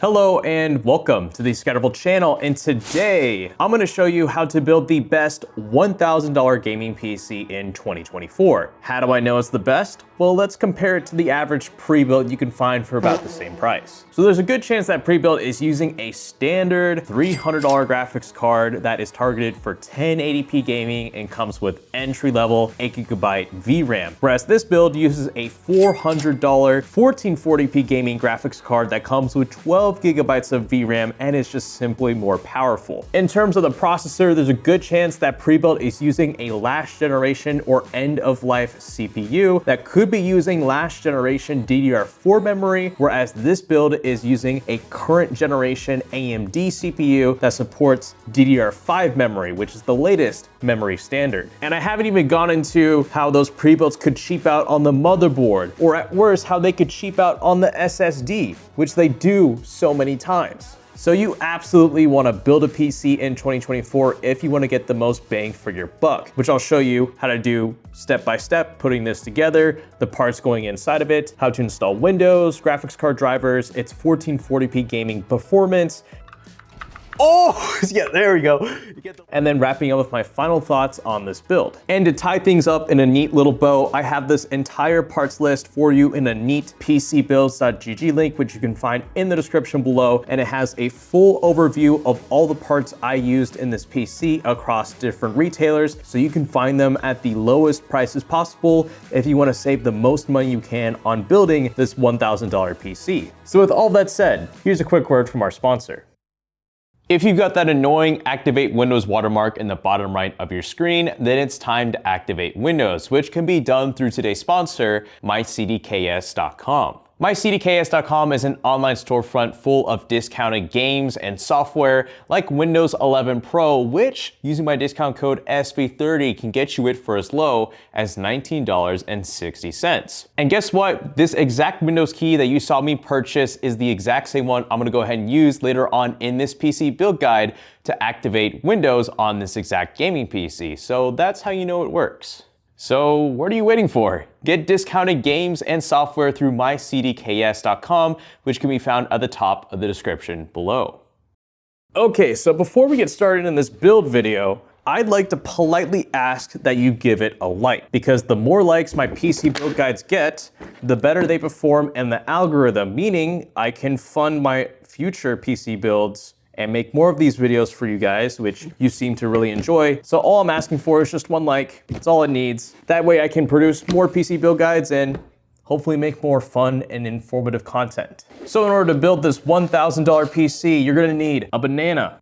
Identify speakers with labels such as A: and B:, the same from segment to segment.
A: Hello and welcome to the Scatterable channel, and today I'm going to show you how to build the best $1,000 gaming PC in 2024. How do I know it's the best? Well, let's compare it to the average pre-built you can find for about the same price. So there's a good chance that pre-built is using a standard $300 graphics card that is targeted for 1080p gaming and comes with entry-level 8GB VRAM, whereas this build uses a $400 1440p gaming graphics card that comes with 12GB of VRAM and is just simply more powerful. In terms of the processor, there's a good chance that pre-built is using a last generation or end-of-life CPU that could be using last generation DDR4 memory, whereas this build is using a current generation AMD CPU that supports DDR5 memory, which is the latest memory standard. And I haven't even gone into how those pre-builds could cheap out on the motherboard, or at worst, how they could cheap out on the SSD, which they do so many times. So you absolutely want to build a PC in 2024 if you want to get the most bang for your buck, which I'll show you how to do step by step, putting this together, the parts going inside of it, how to install Windows, graphics card drivers, its 1440p gaming performance. Oh, yeah, there we go. And then wrapping up with my final thoughts on this build. And to tie things up in a neat little bow, I have this entire parts list for you in a neat pcbuilds.gg link, which you can find in the description below. And it has a full overview of all the parts I used in this PC across different retailers, so you can find them at the lowest prices possible if you want to save the most money you can on building this $1,000 PC. So with all that said, here's a quick word from our sponsor. If you've got that annoying activate Windows watermark in the bottom right of your screen, then it's time to activate Windows, which can be done through today's sponsor, mycdks.com. MyCDKS.com is an online storefront full of discounted games and software like Windows 11 Pro, which, using my discount code SV30, can get you it for as low as $19.60. And guess what? This exact Windows key that you saw me purchase is the exact same one I'm gonna go ahead and use later on in this PC build guide to activate Windows on this exact gaming PC. So that's how you know it works. So what are you waiting for? Get discounted games and software through mycdks.com, which can be found at the top of the description below. Okay, so before we get started in this build video, I'd like to politely ask that you give it a like, because the more likes my PC build guides get, the better they perform in the algorithm, meaning I can fund my future PC builds and make more of these videos for you guys, which you seem to really enjoy. So all I'm asking for is just one like. That's all it needs. That way I can produce more PC build guides and hopefully make more fun and informative content. So in order to build this $1,000 PC, you're gonna need a banana,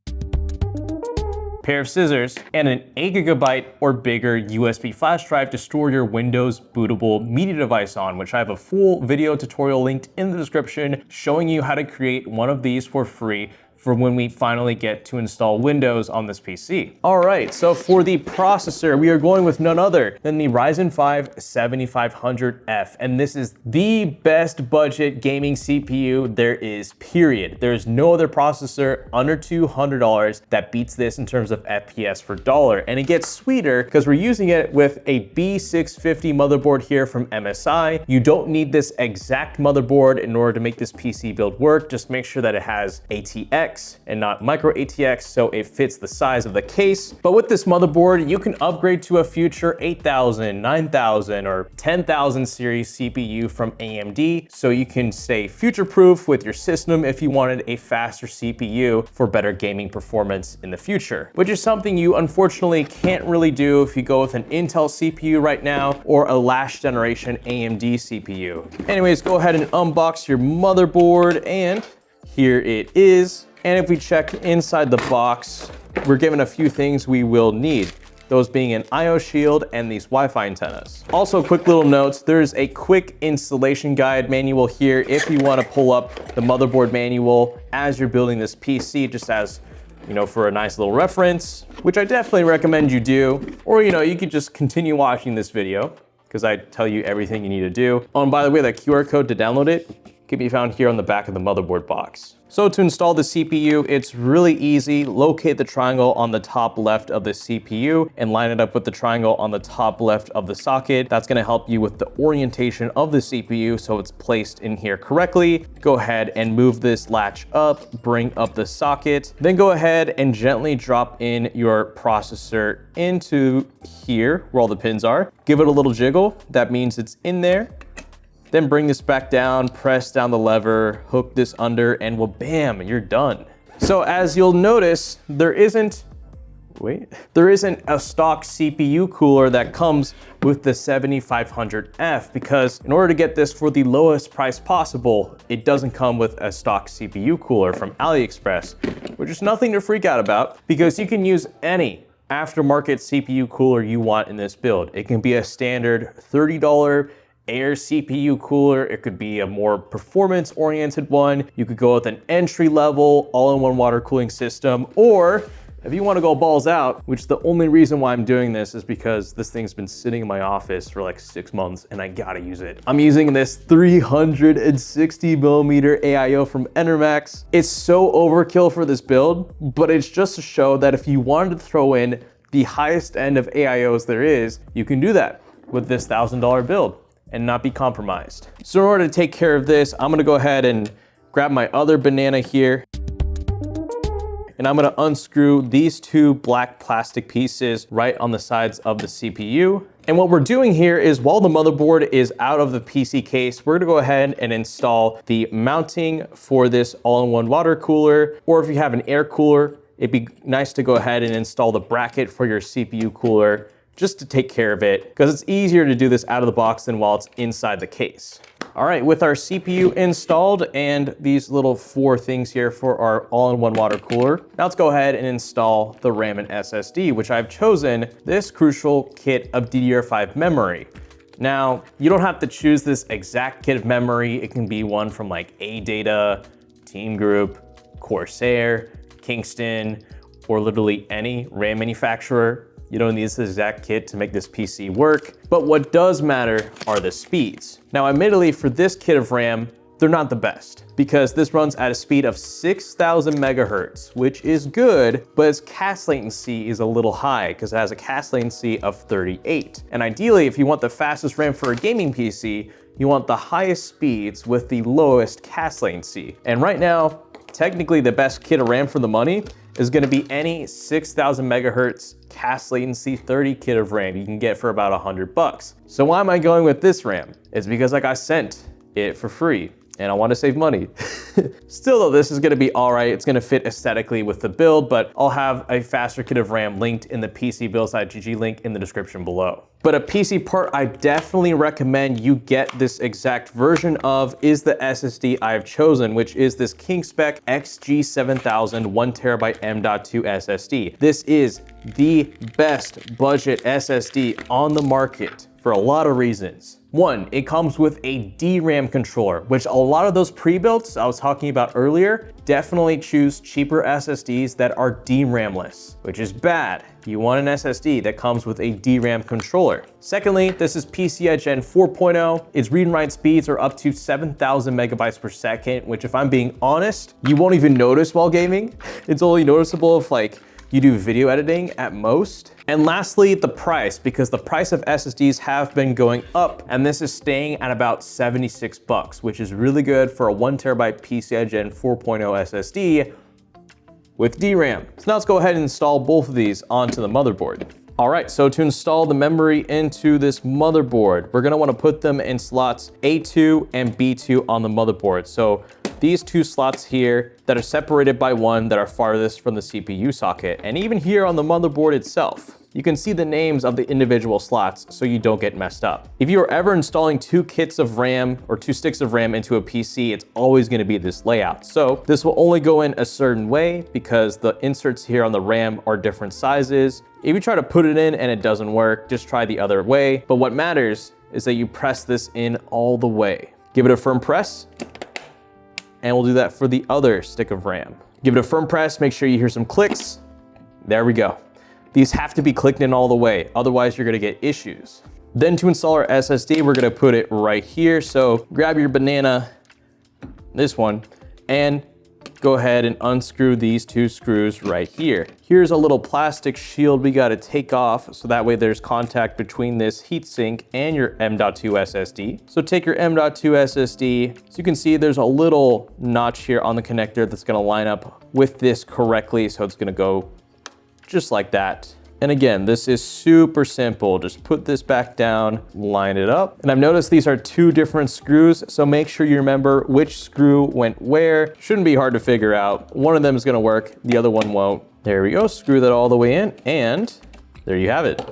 A: pair of scissors, and an 8GB or bigger USB flash drive to store your Windows bootable media device on, which I have a full video tutorial linked in the description showing you how to create one of these for free for when we finally get to install Windows on this PC. All right, so for the processor, we are going with none other than the Ryzen 5 7500F, and this is the best budget gaming CPU there is, period. There's no other processor under $200 that beats this in terms of FPS per dollar, and it gets sweeter because we're using it with a B650 motherboard here from MSI. You don't need this exact motherboard in order to make this PC build work. Just make sure that it has ATX and not micro ATX, so it fits the size of the case. But with this motherboard, you can upgrade to a future 8000, 9000, or 10,000 series CPU from AMD, so you can stay future-proof with your system if you wanted a faster CPU for better gaming performance in the future, which is something you unfortunately can't really do if you go with an Intel CPU right now or a last generation AMD CPU. Anyways, go ahead and unbox your motherboard, and here it is. And if we check inside the box, we're given a few things we will need, those being an I/O shield and these Wi-Fi antennas. Also, quick little notes, there's a quick installation guide manual here if you want to pull up the motherboard manual as you're building this PC, just as, you know, for a nice little reference, which I definitely recommend you do. Or, you know, you could just continue watching this video because I tell you everything you need to do. Oh, and by the way, that QR code to download it can be found here on the back of the motherboard box. So to install the CPU, it's really easy. Locate the triangle on the top left of the CPU and line it up with the triangle on the top left of the socket. That's gonna help you with the orientation of the CPU so it's placed in here correctly. Go ahead and move this latch up, bring up the socket, then go ahead and gently drop in your processor into here where all the pins are. Give it a little jiggle. That means it's in there. Then bring this back down, press down the lever, hook this under, and well, bam, you're done. So as you'll notice, there isn't a stock CPU cooler that comes with the 7500F because in order to get this for the lowest price possible, it doesn't come with a stock CPU cooler from AliExpress, which is nothing to freak out about because you can use any aftermarket CPU cooler you want in this build. It can be a standard $30 Air CPU cooler. It could be a more performance oriented one. You could go with an entry level all-in-one water cooling system, or if you want to go balls out, which the only reason why I'm doing this is because this thing's been sitting in my office for like 6 months and I gotta use it. I'm using this 360mm AIO from Enermax. It's so overkill for this build, but it's just to show that if you wanted to throw in the highest end of AIOs there is, you can do that with this $1,000 build and not be compromised. So in order to take care of this, I'm gonna go ahead and grab my other banana here, and I'm gonna unscrew these two black plastic pieces right on the sides of the CPU. And what we're doing here is while the motherboard is out of the PC case, we're gonna go ahead and install the mounting for this all-in-one water cooler, or if you have an air cooler, it'd be nice to go ahead and install the bracket for your CPU cooler just to take care of it, because it's easier to do this out of the box than while it's inside the case. All right, with our CPU installed and these little 4 things here for our all-in-one water cooler, now let's go ahead and install the RAM and SSD, which I've chosen this crucial kit of DDR5 memory. Now, you don't have to choose this exact kit of memory. It can be one from like ADATA, Team Group, Corsair, Kingston, or literally any RAM manufacturer. You don't need this exact kit to make this PC work, but what does matter are the speeds. Now, admittedly, for this kit of RAM, they're not the best because this runs at a speed of 6,000 megahertz, which is good, but its cast latency is a little high because it has a cast latency of 38. And ideally, if you want the fastest RAM for a gaming PC, you want the highest speeds with the lowest cast latency. And right now, technically the best kit of RAM for the money is gonna be any 6,000 megahertz cast latency 30 kit of RAM you can get for about $100. So why am I going with this RAM? It's because like I sent it for free and I want to save money. Still though, this is gonna be all right. It's gonna fit aesthetically with the build, but I'll have a faster kit of RAM linked in the PCBuilds.gg link in the description below. But a PC part I definitely recommend you get this exact version of is the SSD I've chosen, which is this KingSpec XG7000 1TB M.2 SSD. This is the best budget SSD on the market for a lot of reasons. One, it comes with a DRAM controller, which a lot of those pre-builds I was talking about earlier definitely choose cheaper SSDs that are DRAM-less, which is bad. You want an SSD that comes with a DRAM controller. Secondly, this is PCI Gen 4.0. Its read and write speeds are up to 7,000 megabytes per second, which if I'm being honest, you won't even notice while gaming. It's only noticeable if like you do video editing at most. And lastly, the price, because the price of SSDs have been going up, and this is staying at about $76, which is really good for a 1TB PCI Gen 4.0 SSD with DRAM. So now let's go ahead and install both of these onto the motherboard. All right, so to install the memory into this motherboard, we're gonna wanna put them in slots A2 and B2 on the motherboard. So these 2 slots here that are separated by 1 that are farthest from the CPU socket. And even here on the motherboard itself, you can see the names of the individual slots so you don't get messed up. If you are ever installing 2 kits of RAM or 2 sticks of RAM into a PC, it's always gonna be this layout. So this will only go in a certain way because the inserts here on the RAM are different sizes. If you try to put it in and it doesn't work, just try the other way. But what matters is that you press this in all the way. Give it a firm press, and we'll do that for the other stick of RAM. Give it a firm press, make sure you hear some clicks. There we go. These have to be clicked in all the way, otherwise you're gonna get issues. Then to install our SSD, we're gonna put it right here. So grab your banana,
B: this one, and go ahead and unscrew these 2 screws right here. Here's a little plastic shield we got to take off, so that way there's contact between this heatsink and your M.2 SSD. So take your M.2 SSD. So you can see there's a little notch here on the connector that's going to line up with this correctly. So it's going to go just like that. And again, this is super simple. Just put this back down, line it up. And I've noticed these are 2 different screws, so make sure you remember which screw went where. Shouldn't be hard to figure out. One of them is gonna work, the other one won't. There we go, screw that all the way in, and there you have it.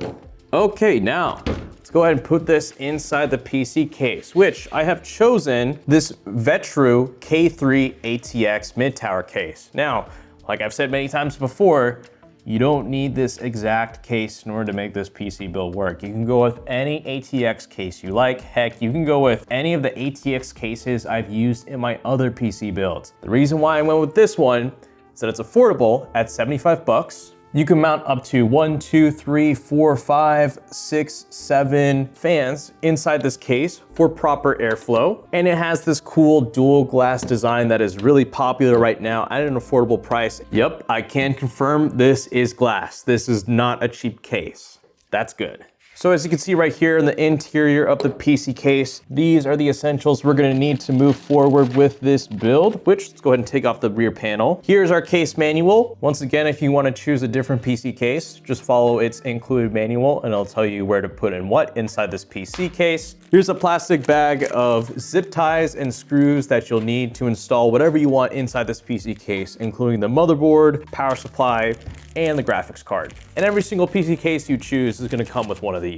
B: Okay, now, let's go ahead and put this inside the PC case, which I have chosen this Vetru K3 ATX mid-tower case. Now, like I've said many times before, you don't need this exact case in order to make this PC build work. You can go with any ATX case you like. Heck, you can go with any of the ATX cases I've used in my other PC builds. The reason why I went with this one is that it's affordable at 75 bucks. You can mount up to 1, 2, 3, 4, 5, 6, 7 fans inside this case for proper airflow. And it has this cool dual glass design that is really popular right now at an affordable price. Yep, I can confirm this is glass. This is not a cheap case. That's good. So as you can see right here in the interior of the PC case, these are the essentials we're gonna need to move forward with this build, which let's go ahead and take off the rear panel. Here's our case manual. Once again, if you wanna choose a different PC case, just follow its included manual and it'll tell you where to put in what inside this PC case. Here's a plastic bag of zip ties and screws that you'll need to install whatever you want inside this PC case, including the motherboard, power supply, and the graphics card. And every single PC case you choose is gonna come with one of these.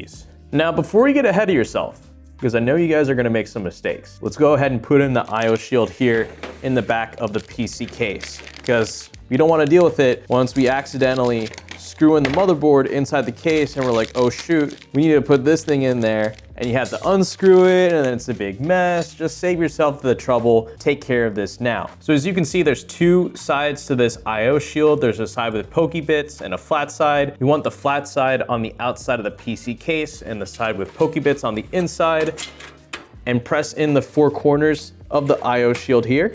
B: Now, before you get ahead of yourself, because I know you guys are gonna make some mistakes, let's go ahead and put in the IO shield here in the back of the PC case, because we don't wanna deal with it once we accidentally screw in the motherboard inside the case and we're like, oh shoot, we need to put this thing in there, and you have to unscrew it and then it's a big mess. Just save yourself the trouble, take care of this now. So as you can see, there's 2 sides to this IO shield. There's a side with pokey bits and a flat side. You want the flat side on the outside of the PC case and the side with pokey bits on the inside, and press in the 4 corners of the IO shield here.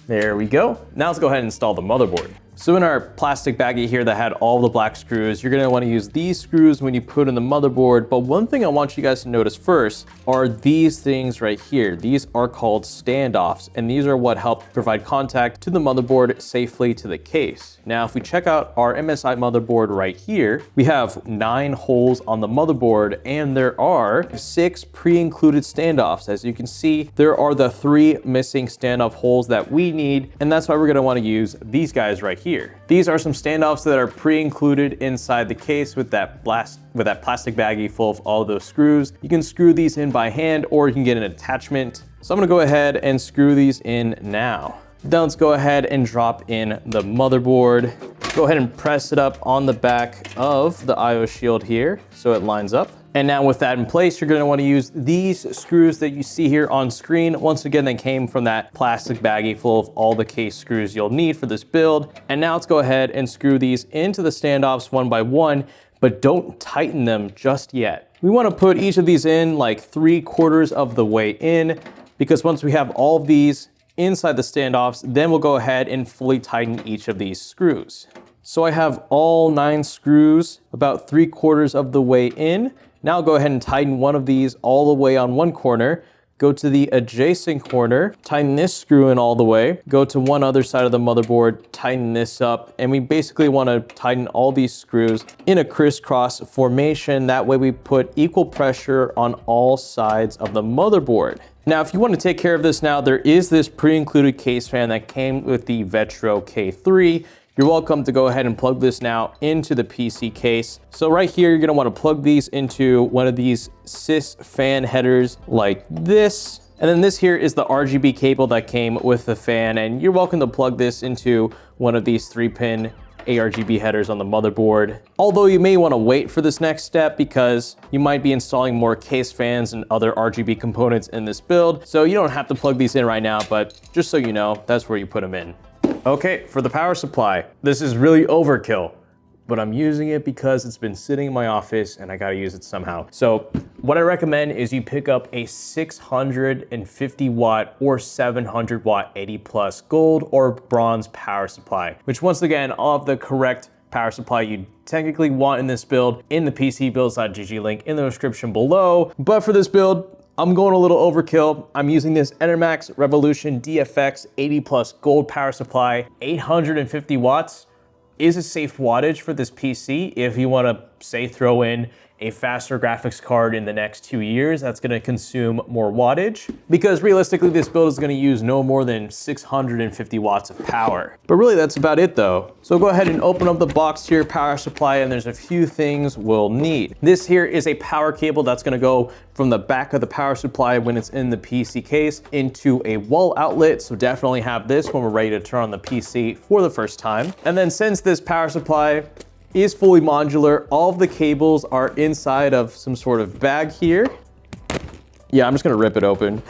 B: There we go. Now let's go ahead and install the motherboard. So in our plastic baggie here that had all the black screws, you're gonna wanna use these screws when you put in the motherboard. But one thing I want you guys to notice first are these things right here. These are called standoffs, and these are what help provide contact to the motherboard safely to the case. Now, if we check out our MSI motherboard right here, we have 9 holes on the motherboard, and there are 6 pre-included standoffs. As you can see, there are the 3 missing standoff holes that we need, and that's why we're gonna wanna use these guys right here. These are some standoffs that are pre-included inside the case with that plastic baggie full of all those screws. You can screw these in by hand, or you can get an attachment. So I'm gonna go ahead and screw these in now. Then let's go ahead and drop in the motherboard. Go ahead and press it up on the back of the IO shield here so it lines up. And now with that in place, you're gonna wanna use these screws that you see here on screen. Once again, they came from that plastic baggie full of all the case screws you'll need for this build. And now let's go ahead and screw these into the standoffs one by one, but don't tighten them just yet. We wanna put each of these in like 3/4 of the way in, because once we have all of these inside the standoffs, then we'll go ahead and fully tighten each of these screws. So I have all 9 screws about 3/4 of the way in. Now I'll go ahead and tighten one of these all the way on one corner, go to the adjacent corner, tighten this screw in all the way, go to one other side of the motherboard, tighten this up, and we basically want to tighten all these screws in a crisscross formation. That way we put equal pressure on all sides of the motherboard. Now, if you want to take care of this now, there is this pre-included case fan that came with the Vetru K3. You're welcome to go ahead and plug this now into the PC case. So right here, you're gonna wanna plug these into one of these sys fan headers like this. And then this here is the RGB cable that came with the fan, and you're welcome to plug this into one of these 3-pin ARGB headers on the motherboard. Although you may wanna wait for this next step because you might be installing more case fans and other RGB components in this build. So you don't have to plug these in right now, but just so you know, that's where you put them in. Okay, for the power supply, this is really overkill. but I'm using it because it's been sitting in my office and I gotta use it somehow. So what I recommend is you pick up a 650 watt or 700 watt 80 plus gold or bronze power supply, which once again, all of the correct power supply you technically want in this build in the PCBuilds.gg link in the description below. But for this build, I'm going a little overkill. I'm using this Enermax Revolution DFX 80 plus gold power supply, 850 watts. Is a safe wattage for this PC if you want to, say, throw in a faster graphics card in the next 2 years that's going to consume more wattage, because realistically this build is going to use no more than 650 watts of power. But really that's about it though. So go ahead and open up the box to your power supply, and there's a few things we'll need. This here is a power cable that's going to go from the back of the power supply when it's in the PC case into a wall outlet, so definitely have this when we're ready to turn on the PC for the first time. And then since this power supply is fully modular, all of the cables are inside of some sort of bag here. Yeah, I'm just gonna rip it open.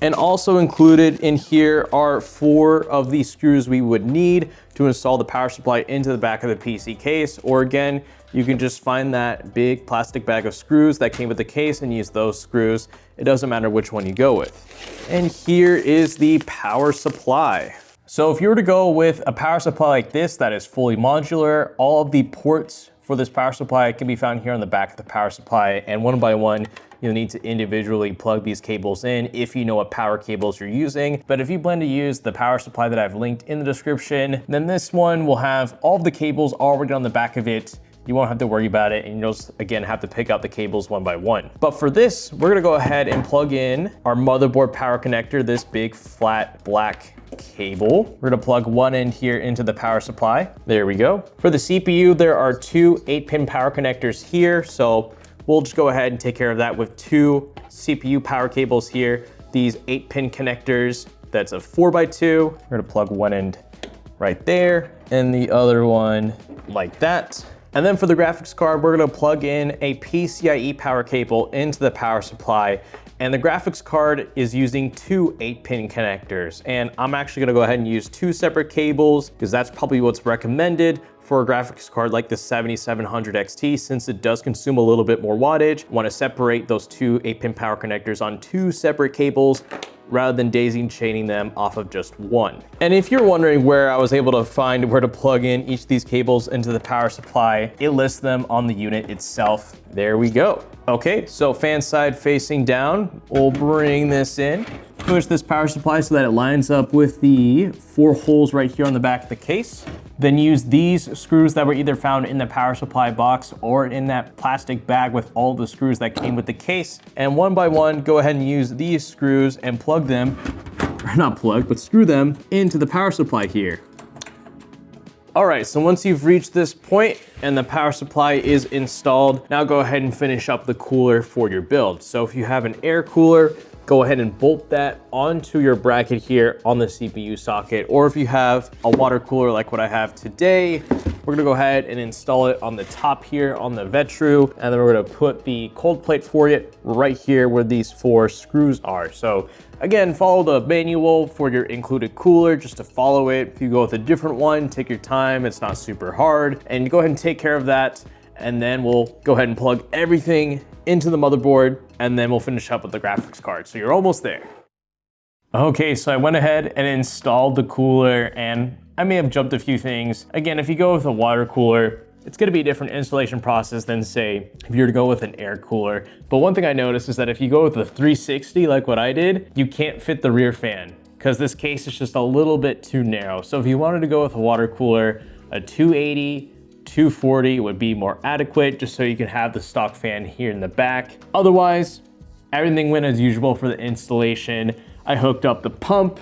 B: And also included in here are 4 of the screws we would need to install the power supply into the back of the PC case. Or again, you can just find that big plastic bag of screws that came with the case and use those screws. It doesn't matter which one you go with. And here is the power supply. So if you were to go with a power supply like this that is fully modular, all of the ports for this power supply can be found here on the back of the power supply, and one by one, you'll need to individually plug these cables in if you know what power cables you're using. But if you plan to use the power supply that I've linked in the description, then this one will have all of the cables already on the back of it. You won't have to worry about it, and you'll just, again, have to pick out the cables one by one. But for this, we're gonna go ahead and plug in our motherboard power connector, this big flat black cable. We're gonna plug one end here into the power supply. There we go. For the CPU, there are 2 8-pin power connectors here, so we'll just go ahead and take care of that with 2 CPU power cables here. These 8-pin connectors, that's a 4x2. We're gonna plug one end right there, and the other one like that. And then for the graphics card, we're gonna plug in a PCIe power cable into the power supply. And the graphics card is using 2 8-pin connectors. And I'm actually gonna go ahead and use 2 separate cables because that's probably what's recommended for a graphics card like the 7700 XT, since it does consume a little bit more wattage. Want to separate those 2 8-pin power connectors on 2 separate cables rather than daisy chaining them off of just one. And if you're wondering where I was able to find where to plug in each of these cables into the power supply, it lists them on the unit itself. There we go. Okay, so fan side facing down, we'll bring this in, push this power supply so that it lines up with the 4 holes right here on the back of the case. Then use these screws that were either found in the power supply box or in that plastic bag with all the screws that came with the case. And one by one, go ahead and use these screws and plug them, or not plug, but screw them into the power supply here. All right, so once you've reached this point and the power supply is installed, now go ahead and finish up the cooler for your build. So if you have an air cooler, go ahead and bolt that onto your bracket here on the CPU socket. Or if you have a water cooler like what I have today, we're gonna go ahead and install it on the top here on the Vetru, and then we're gonna put the cold plate for it right here where these 4 screws are. So again, follow the manual for your included cooler just to follow it. If you go with a different one, take your time, it's not super hard, and go ahead and take care of that. And then we'll go ahead and plug everything into the motherboard, and then we'll finish up with the graphics card. So you're almost there. Okay, so I went ahead and installed the cooler, and I may have jumped a few things. Again, if you go with a water cooler, it's gonna be a different installation process than, say, if you were to go with an air cooler. But one thing I noticed is that if you go with a 360 like what I did, you can't fit the rear fan because this case is just a little bit too narrow. So if you wanted to go with a water cooler, a 280, 240 would be more adequate, just so you can have the stock fan here in the back. Otherwise, everything went as usual for the installation. I hooked up the pump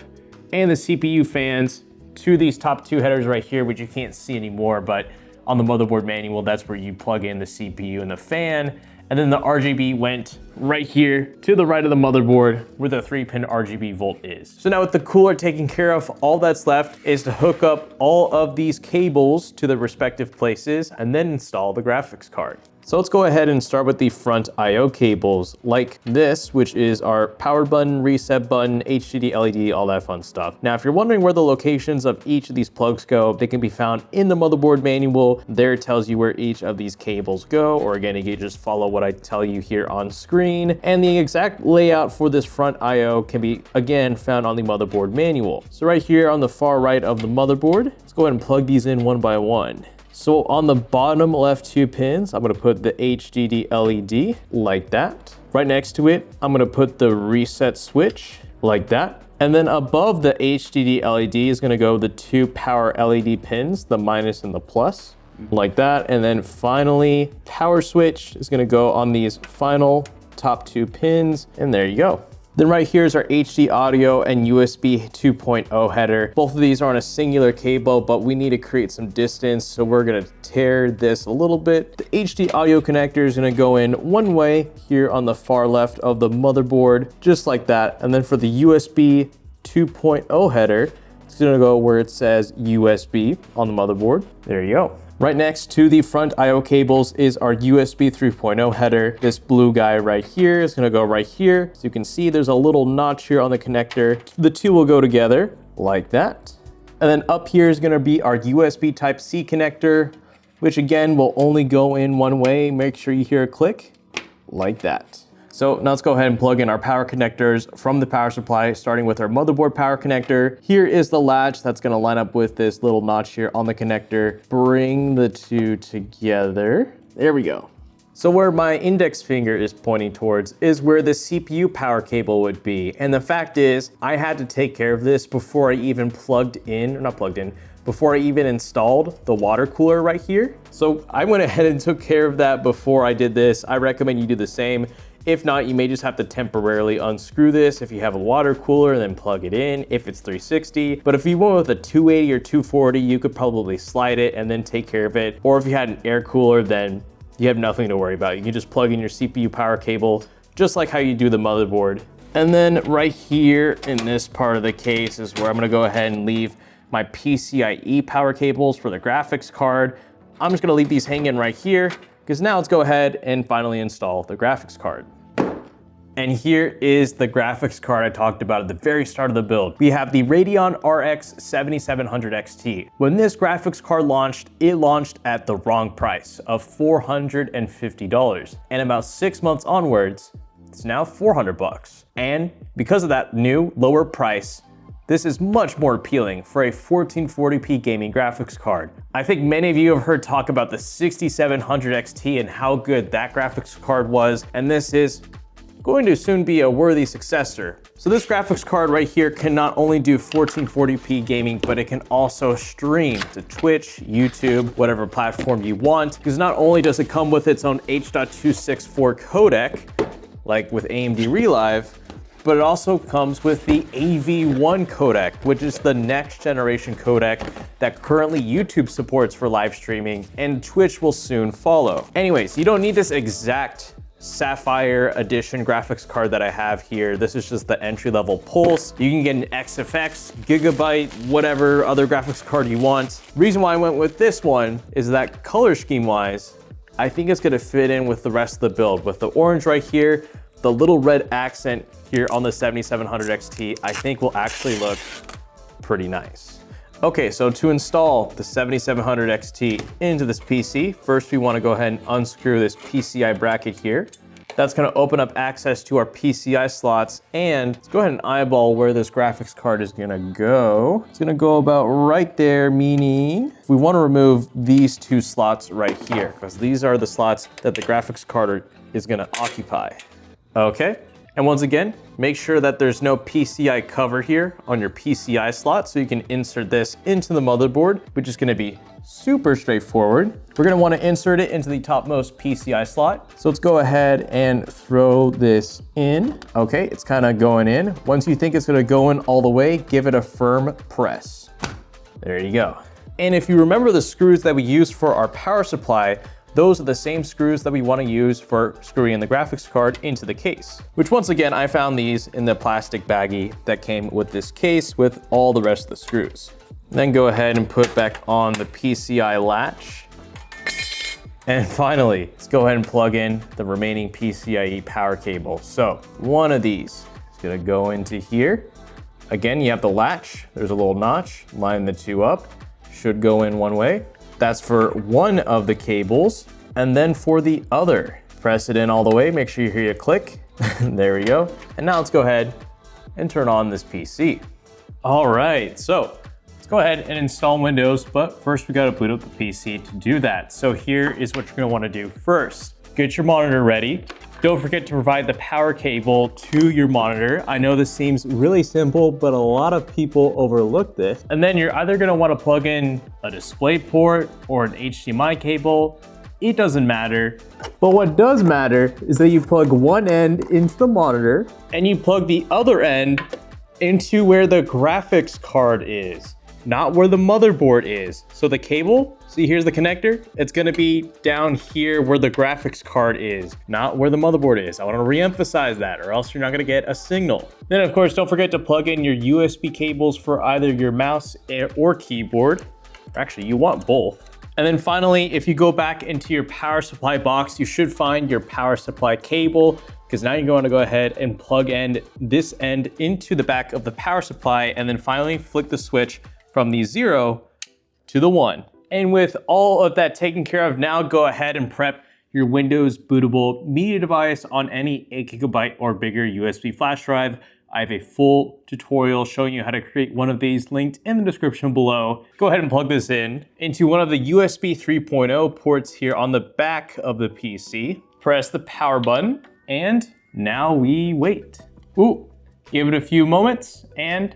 B: and the CPU fans to these top 2 headers right here, which you can't see anymore, but on the motherboard manual, that's where you plug in the CPU and the fan. And then the RGB went right here to the right of the motherboard where the 3-pin RGB volt is. So now with the cooler taken care of, all that's left is to hook up all of these cables to the respective places and then install the graphics card. So let's go ahead and start with the front I/O cables like this, which is our power button, reset button, HDD LED, all that fun stuff. Now, if you're wondering where the locations of each of these plugs go, they can be found in the motherboard manual. There it tells you where each of these cables go, or again, you can just follow what I tell you here on screen. And the exact layout for this front I/O can be, again, found on the motherboard manual. So right here on the far right of the motherboard, let's go ahead and plug these in one by one. So on the bottom left 2 pins, I'm gonna put the HDD LED like that. Right next to it, I'm gonna put the reset switch like that. And then above the HDD LED is gonna go the 2 power LED pins, the minus and the plus, like that. And then finally, power switch is gonna go on these final top 2 pins, and there you go. Then right here is our HD audio and USB 2.0 header. Both of these are on a singular cable, but we need to create some distance, so we're gonna tear this a little bit. The HD audio connector is gonna go in one way here on the far left of the motherboard, just like that. And then for the USB 2.0 header, it's gonna go where it says USB on the motherboard. There you go. Right next to the front I/O cables is our USB 3.0 header. This blue guy right here is gonna go right here. So you can see there's a little notch here on the connector. The two will go together like that. And then up here is gonna be our USB Type-C connector, which again will only go in one way. Make sure you hear a click like that. So now let's go ahead and plug in our power connectors from the power supply, starting with our motherboard power connector. Here is the latch that's gonna line up with this little notch here on the connector. Bring the two together. There we go. So where my index finger is pointing towards is where the CPU power cable would be. And the fact is, I had to take care of this before I even before I even installed the water cooler right here. So I went ahead and took care of that before I did this. I recommend you do the same. If not, you may just have to temporarily unscrew this. If you have a water cooler, then plug it in if it's 360. But if you went with a 280 or 240, you could probably slide it and then take care of it. Or if you had an air cooler, then you have nothing to worry about. You can just plug in your CPU power cable, just like how you do the motherboard. And then right here in this part of the case is where I'm gonna go ahead and leave my PCIe power cables for the graphics card. I'm just gonna leave these hanging right here, because now let's go ahead and finally install the graphics card. And here is the graphics card I talked about at the very start of the build. We have the Radeon RX 7700 XT. When this graphics card launched, it launched at the wrong price of $450. And about 6 months onwards, it's now 400 bucks. And because of that new lower price, this is much more appealing for a 1440p gaming graphics card. I think many of you have heard talk about the 6700 XT and how good that graphics card was, and this is going to soon be a worthy successor. So this graphics card right here can not only do 1440p gaming, but it can also stream to Twitch, YouTube, whatever platform you want, because not only does it come with its own H.264 codec, like with AMD Relive, but it also comes with the AV1 codec, which is the next generation codec that currently YouTube supports for live streaming, and Twitch will soon follow. Anyways, you don't need this exact Sapphire Edition graphics card that I have here. This is just the entry-level Pulse. You can get an XFX, Gigabyte, whatever other graphics card you want. Reason why I went with this one is that color scheme-wise, I think it's gonna fit in with the rest of the build. With the orange right here, the little red accent here on the 7700 XT, I think will actually look pretty nice. Okay, so to install the 7700 XT into this PC, first we wanna go ahead and unscrew this PCI bracket here. That's gonna open up access to our PCI slots, and let's go ahead and eyeball where this graphics card is gonna go. It's gonna go about right there, meaning we wanna remove these two slots right here, because these are the slots that the graphics card is gonna occupy. Okay, and once again, make sure that there's no PCI cover here on your PCI slot, so you can insert this into the motherboard, which is gonna be super straightforward. We're gonna wanna insert it into the topmost PCI slot. So let's go ahead and throw this in. Okay, it's kinda going in. Once you think it's gonna go in all the way, give it a firm press. There you go. And if you remember the screws that we used for our power supply, those are the same screws that we want to use for screwing in the graphics card into the case, which once again, I found these in the plastic baggie that came with this case with all the rest of the screws. Then go ahead and put back on the PCI latch. And finally, let's go ahead and plug in the remaining PCIe power cable. So one of these is gonna go into here. Again, you have the latch, there's a little notch, line the two up, should go in one way. That's for one of the cables. And then for the other, press it in all the way, make sure you hear a click. There we go. And now let's go ahead and turn on this PC. All right, so go ahead and install Windows, but first we gotta boot up the PC to do that. So here is what you're gonna wanna do first. Get your monitor ready. Don't forget to provide the power cable to your monitor. I know this seems really simple, but a lot of people overlook this. And then you're either gonna wanna plug in a display port or an HDMI cable. It doesn't matter. But what does matter is that you plug one end into the monitor and you plug the other end into where the graphics card is, not where the motherboard is. So the cable, see here's the connector, it's gonna be down here where the graphics card is, not where the motherboard is. I wanna re-emphasize that, or else you're not gonna get a signal. Then of course, don't forget to plug in your USB cables for either your mouse or keyboard. Actually, you want both. And then finally, if you go back into your power supply box, you should find your power supply cable, because now you're going to go ahead and plug in this end into the back of the power supply, and then finally flick the switch from the 0 to the 1. And with all of that taken care of, now go ahead and prep your Windows bootable media device on any 8GB or bigger USB flash drive. I have a full tutorial showing you how to create one of these linked in the description below. Go ahead and plug this in into one of the USB 3.0 ports here on the back of the PC. Press the power button, and now we wait. Ooh, give it a few moments, and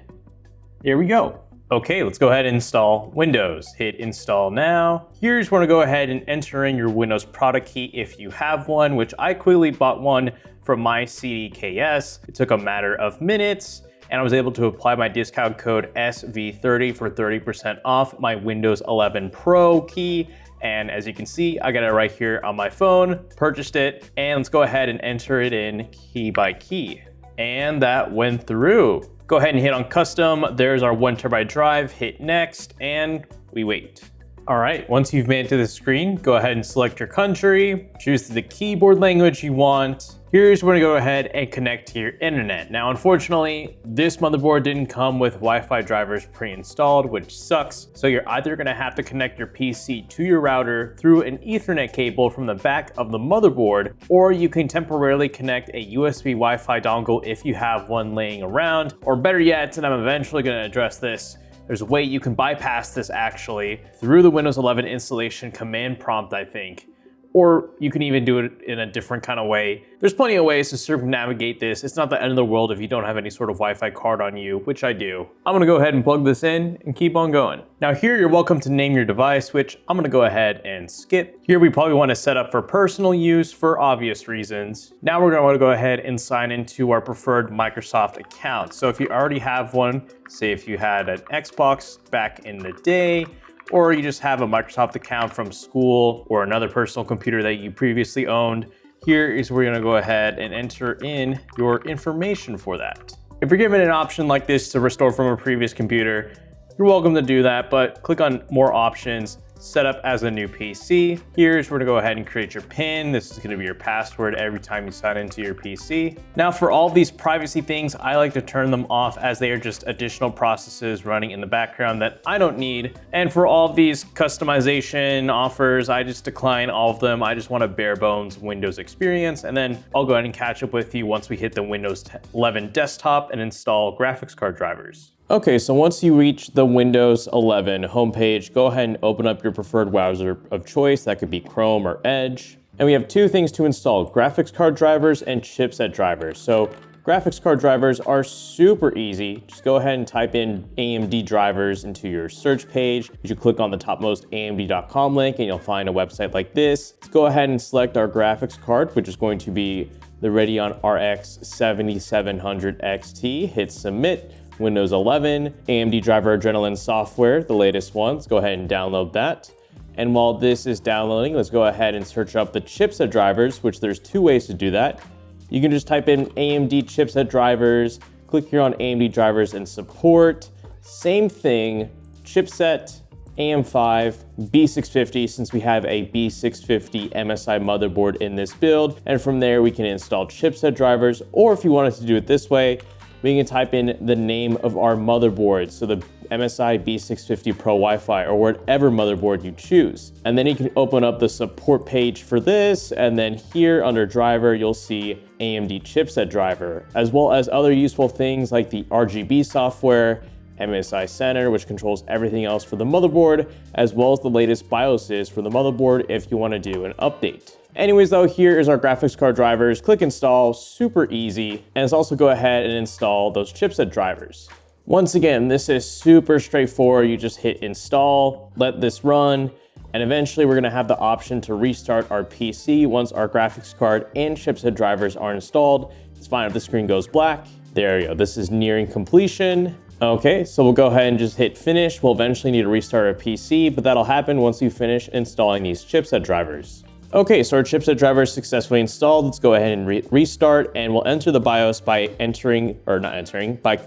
B: here we go. Okay, let's go ahead and install Windows. Hit install now. Here you just want to go ahead and enter in your Windows product key if you have one, which I quickly bought one from my CDKS. It took a matter of minutes, and I was able to apply my discount code SV30 for 30% off my Windows 11 Pro key. And as you can see, I got it right here on my phone, purchased it, and let's go ahead and enter it in key by key. And that went through. Go ahead and hit on custom. There's our 1TB drive, hit next, and we wait. All right, once you've made it to the screen, go ahead and select your country, choose the keyboard language you want. Here's where to go ahead and connect to your internet. Now, unfortunately, this motherboard didn't come with Wi-Fi drivers pre-installed, which sucks. So you're either gonna have to connect your PC to your router through an Ethernet cable from the back of the motherboard, or you can temporarily connect a USB Wi-Fi dongle if you have one laying around, or better yet, and I'm eventually gonna address this, there's a way you can bypass this actually through the Windows 11 installation command prompt, I think. Or you can even do it in a different kind of way. There's plenty of ways to circumnavigate this. It's not the end of the world if you don't have any sort of Wi-Fi card on you, which I do. I'm gonna go ahead and plug this in and keep on going. Now here you're welcome to name your device, which I'm gonna go ahead and skip. Here we probably wanna set up for personal use for obvious reasons. Now we're gonna wanna go ahead and sign into our preferred Microsoft account. So if you already have one, say if you had an Xbox back in the day, or you just have a Microsoft account from school or another personal computer that you previously owned, here is where you're gonna go ahead and enter in your information for that. If you're given an option like this to restore from a previous computer, you're welcome to do that, but click on more options, set up as a new PC. Here's where to go ahead and create your PIN. This is gonna be your password every time you sign into your PC. Now for all these privacy things, I like to turn them off as they are just additional processes running in the background that I don't need. And for all of these customization offers, I just decline all of them. I just want a bare bones Windows experience. And then I'll go ahead and catch up with you once we hit the Windows 11 desktop and install graphics card drivers. Okay, so once you reach the Windows 11 homepage, go ahead and open up your preferred browser of choice. That could be Chrome or Edge. And we have two things to install, graphics card drivers and chipset drivers. So graphics card drivers are super easy. Just go ahead and type in AMD drivers into your search page. You should click on the topmost AMD.com link and you'll find a website like this. Let's go ahead and select our graphics card, which is going to be the Radeon RX 7700 XT. Hit submit. Windows 11, AMD driver Adrenaline software, the latest one. Let's go ahead and download that. And while this is downloading, let's go ahead and search up the chipset drivers, which there's two ways to do that. You can just type in AMD chipset drivers, click here on AMD drivers and support. Same thing, chipset, AM5, B650, since we have a B650 MSI motherboard in this build. And from there, we can install chipset drivers, or if you wanted to do it this way, we can type in the name of our motherboard. So the MSI B650 Pro Wi-Fi or whatever motherboard you choose. And then you can open up the support page for this. And then here under driver, you'll see AMD chipset driver, as well as other useful things like the RGB software, MSI Center, which controls everything else for the motherboard, as well as the latest BIOSes for the motherboard if you want to do an update. Anyways though, here is our graphics card drivers. Click install, super easy. And let's also go ahead and install those chipset drivers. Once again, this is super straightforward. You just hit install, let this run, and eventually we're gonna have the option to restart our PC once our graphics card and chipset drivers are installed. It's fine if the screen goes black. There you go, this is nearing completion. Okay, so we'll go ahead and just hit finish. We'll eventually need to restart our PC, but that'll happen once you finish installing these chipset drivers. Okay, so our chipset driver is successfully installed. Let's go ahead and restart, and we'll enter the BIOS by by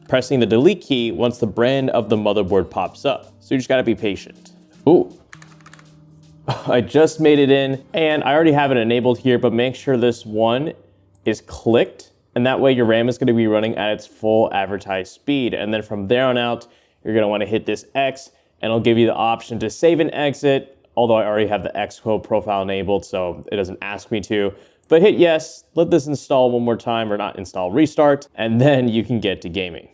B: pressing the delete key once the brand of the motherboard pops up. So you just gotta be patient. Ooh, I just made it in, and I already have it enabled here, but make sure this one is clicked, and that way your RAM is gonna be running at its full advertised speed. And then from there on out, you're gonna wanna hit this X, and it'll give you the option to save and exit, although I already have the Xcode profile enabled, so it doesn't ask me to. But hit yes, let this install one more time, or not install, restart, and then you can get to gaming.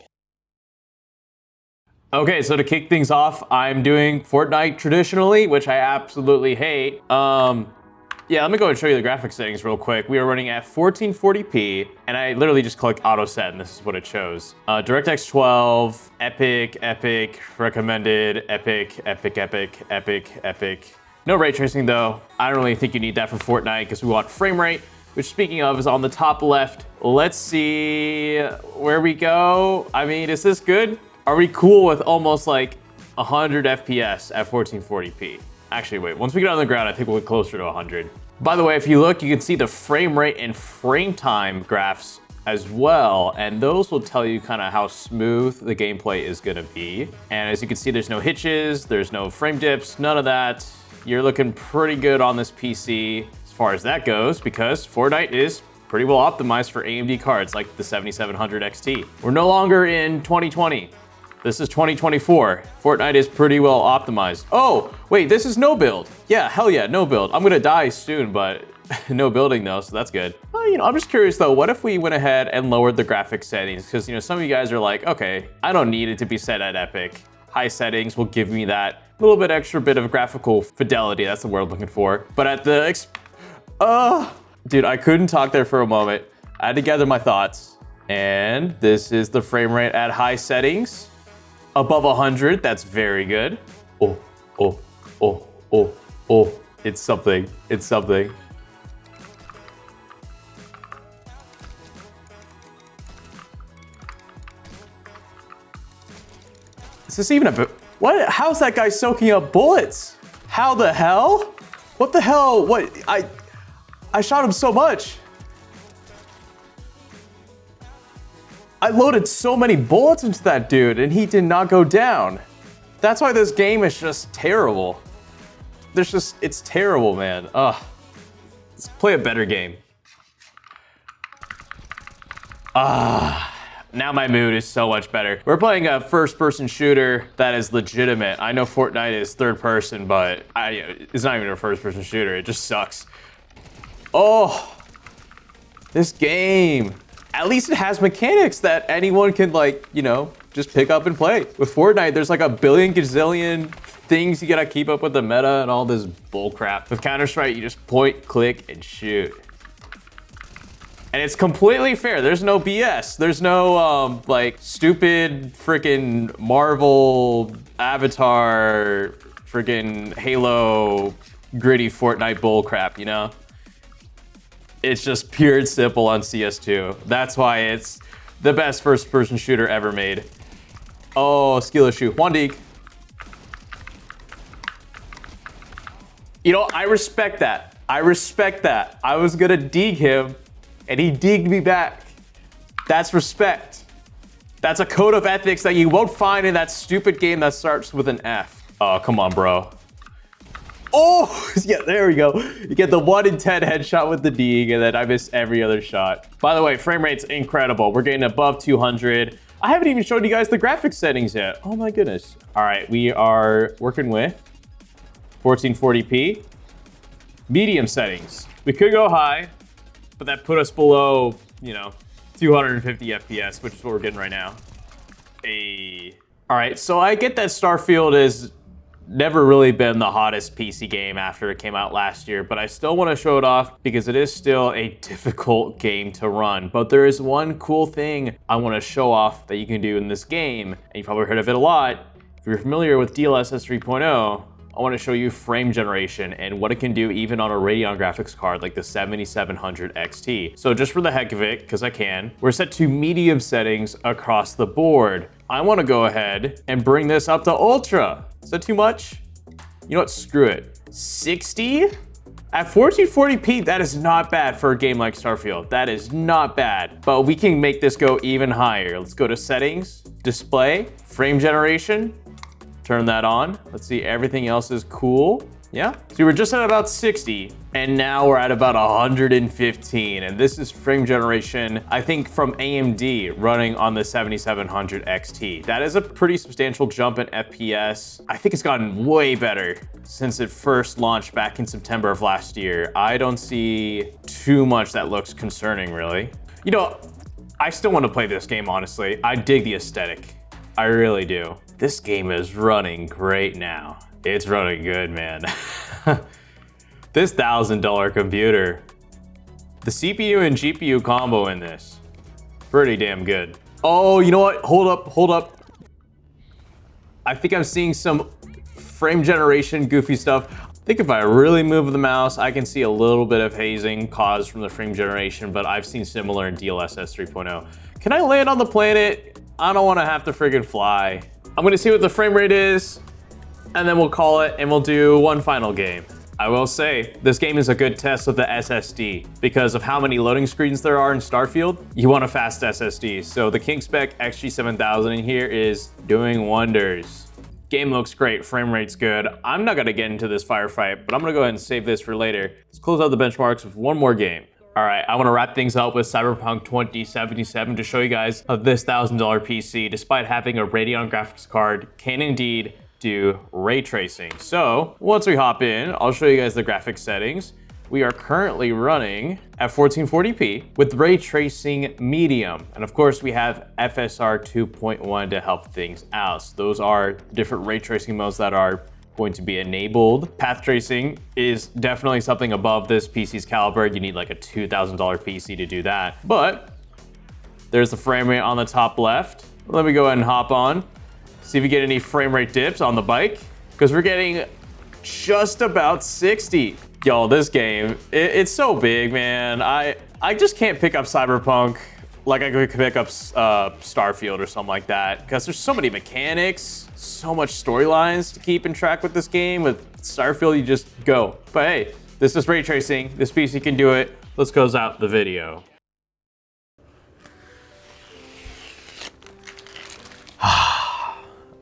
A: Okay, so to kick things off, I'm doing Fortnite traditionally, which I absolutely hate. Yeah, let me go and show you the graphics settings real quick. We are running at 1440p, and I literally just click auto set, and this is what it shows. DirectX 12, epic, recommended, epic. No ray tracing though. I don't really think you need that for Fortnite because we want frame rate, which speaking of is on the top left. Let's see where we go. I mean, is this good? Are we cool with almost like 100 FPS at 1440p? Actually, wait, once we get on the ground, I think we'll get closer to 100. By the way, if you look, you can see the frame rate and frame time graphs as well, and those will tell you kind of how smooth the gameplay is gonna be. And as you can see, there's no hitches, there's no frame dips, none of that. You're looking pretty good on this PC as far as that goes, because Fortnite is pretty well optimized for AMD cards like the 7700 XT. We're no longer in 2020. This is 2024. Fortnite is pretty well optimized. Oh, wait, this is no build. Yeah, hell yeah, no build. I'm gonna die soon, but no building though, so that's good. I'm just curious though, what if we went ahead and lowered the graphics settings? Because some of you guys are like, okay, I don't need it to be set at epic. High settings will give me that little bit extra bit of graphical fidelity. That's the word I'm looking for. But at the, dude, I couldn't talk there for a moment. I had to gather my thoughts. And this is the frame rate at high settings. Above 100, that's very good. Oh, it's something, it's something. Is this even a what? How's that guy soaking up bullets? How the hell? What the hell? What? I shot him so much. I loaded so many bullets into that dude and he did not go down. That's why this game is just terrible. It's terrible, man. Ugh. Let's play a better game. Now my mood is so much better. We're playing a first-person shooter that is legitimate. I know Fortnite is third person, but it's not even a first-person shooter. It just sucks. Oh, this game. At least it has mechanics that anyone can just pick up and play. With Fortnite, there's like a billion gazillion things you gotta keep up with the meta and all this bull crap. With Counter-Strike, you just point, click, and shoot. And it's completely fair. There's no BS. There's no stupid freaking Marvel, Avatar, freaking Halo, gritty Fortnite bull crap, It's just pure and simple on CS2. That's why it's the best first-person shooter ever made. Oh, skill issue. One dig. You know, I respect that. I respect that. I was gonna dig him, and he digged me back. That's respect. That's a code of ethics that you won't find in that stupid game that starts with an F. Oh, come on, bro. Oh, yeah, there we go. You get the 1 in 10 headshot with the dig, and then I miss every other shot. By the way, frame rate's incredible. We're getting above 200. I haven't even showed you guys the graphics settings yet. Oh my goodness. All right, we are working with 1440p. Medium settings. We could go high, but that put us below, you know, 250 FPS, which is what we're getting right now. All right, so I get that Starfield has never really been the hottest PC game after it came out last year, but I still want to show it off because it is still a difficult game to run. But there is one cool thing I want to show off that you can do in this game, and you've probably heard of it a lot. If you're familiar with DLSS 3.0, I want to show you frame generation and what it can do even on a Radeon graphics card like the 7700 XT. So just for the heck of it, because I can, we're set to medium settings across the board. I want to go ahead and bring this up to ultra. Is that too much? You know what, screw it. 60? At 1440p, that is not bad for a game like Starfield. That is not bad, but we can make this go even higher. Let's go to settings, display, frame generation. Turn that on. Let's see, everything else is cool. Yeah, so we were just at about 60 and now we're at about 115. And this is frame generation, I think from AMD running on the 7700 XT. That is a pretty substantial jump in FPS. I think it's gotten way better since it first launched back in September of last year. I don't see too much that looks concerning really. You know, I still want to play this game, honestly. I dig the aesthetic. I really do. This game is running great now. It's running good, man. This $1,000 computer, the CPU and GPU combo in this, pretty damn good. Oh, you know what? Hold up. I think I'm seeing some frame generation goofy stuff. I think if I really move the mouse, I can see a little bit of hazing caused from the frame generation, but I've seen similar in DLSS 3.0. Can I land on the planet? I don't want to have to friggin' fly. I'm gonna see what the frame rate is, and then we'll call it, and we'll do one final game. I will say, this game is a good test of the SSD. Because of how many loading screens there are in Starfield, you want a fast SSD. So the King Spec XG7000 in here is doing wonders. Game looks great, frame rate's good. I'm not gonna get into this firefight, but I'm gonna go ahead and save this for later. Let's close out the benchmarks with one more game. All right, I want to wrap things up with Cyberpunk 2077 to show you guys how this $1,000 PC, despite having a Radeon graphics card, can indeed do ray tracing. So once we hop in, I'll show you guys the graphics settings. We are currently running at 1440p with ray tracing medium. And of course we have FSR 2.1 to help things out. So those are different ray tracing modes that are going to be enabled. Path tracing is definitely something above this PC's caliber. You need like a $2,000 PC to do that. But there's the frame rate on the top left. Let me go ahead and hop on. See if we get any frame rate dips on the bike, because we're getting just about 60. Yo, this game, it's so big, man. I just can't pick up Cyberpunk like I could pick up Starfield or something like that, because there's so many mechanics, so much storylines to keep in track with this game. With Starfield, you just go. But hey, this is ray tracing. This PC can do it. Let's close out the video.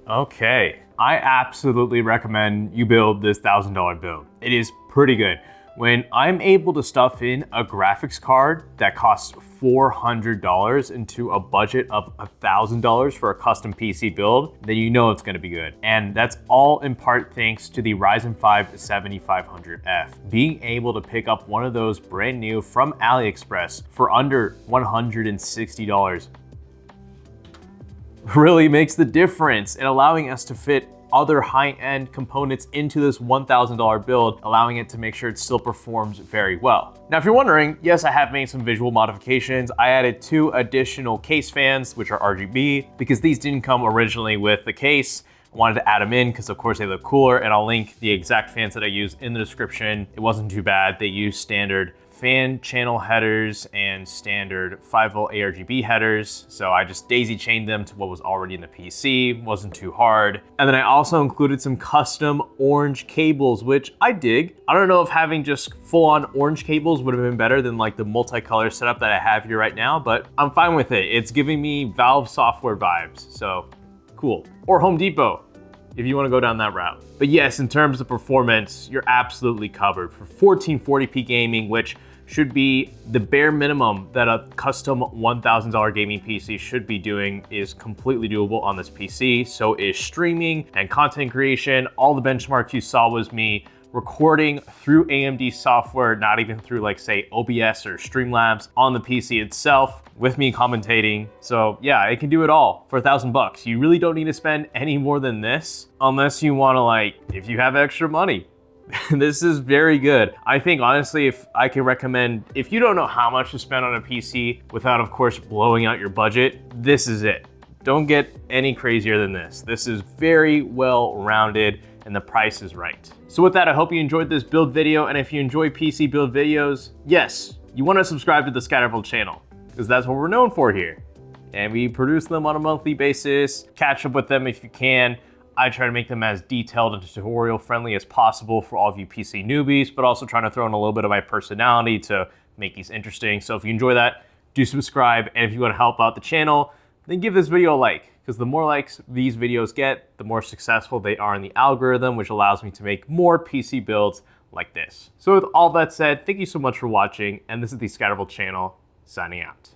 A: Okay, I absolutely recommend you build this $1,000 build. It is pretty good. When I'm able to stuff in a graphics card that costs $400 into a budget of $1,000 for a custom PC build, then you know it's gonna be good. And that's all in part thanks to the Ryzen 5 7500F. Being able to pick up one of those brand new from AliExpress for under $160 really makes the difference in allowing us to fit other high-end components into this $1,000 build, allowing it to make sure it still performs very well. Now, if you're wondering, yes, I have made some visual modifications. I added 2 additional case fans, which are RGB, because these didn't come originally with the case. I wanted to add them in because of course they look cooler, and I'll link the exact fans that I used in the description. It wasn't too bad. They use standard fan channel headers and standard 5-volt ARGB headers. So I just daisy chained them to what was already in the PC, wasn't too hard. And then I also included some custom orange cables, which I dig. I don't know if having just full-on orange cables would have been better than like the multicolor setup that I have here right now, but I'm fine with it. It's giving me Valve software vibes, so cool. Or Home Depot, if you want to go down that route. But yes, in terms of performance, you're absolutely covered. For 1440p gaming, which should be the bare minimum that a custom $1,000 gaming PC should be doing, is completely doable on this PC. So is streaming and content creation. All the benchmarks you saw was me recording through AMD software, not even through like say OBS or Streamlabs on the PC itself, with me commentating. So yeah, it can do it all for $1,000. You really don't need to spend any more than this unless you want to, like, if you have extra money. This is very good. I think honestly, if I can recommend, if you don't know how much to spend on a PC without of course blowing out your budget, this is it. Don't get any crazier than this. This is very well rounded and the price is right. So with that, I hope you enjoyed this build video. And if you enjoy PC build videos, yes, you want to subscribe to the Scatterfold channel, because that's what we're known for here. And we produce them on a monthly basis. Catch up with them if you can. I try to make them as detailed and tutorial friendly as possible for all of you PC newbies, but also trying to throw in a little bit of my personality to make these interesting. So if you enjoy that, do subscribe. And if you want to help out the channel, then give this video a like, because the more likes these videos get, the more successful they are in the algorithm, which allows me to make more PC builds like this. So with all that said, thank you so much for watching, and this is the Scatterfold channel, signing out.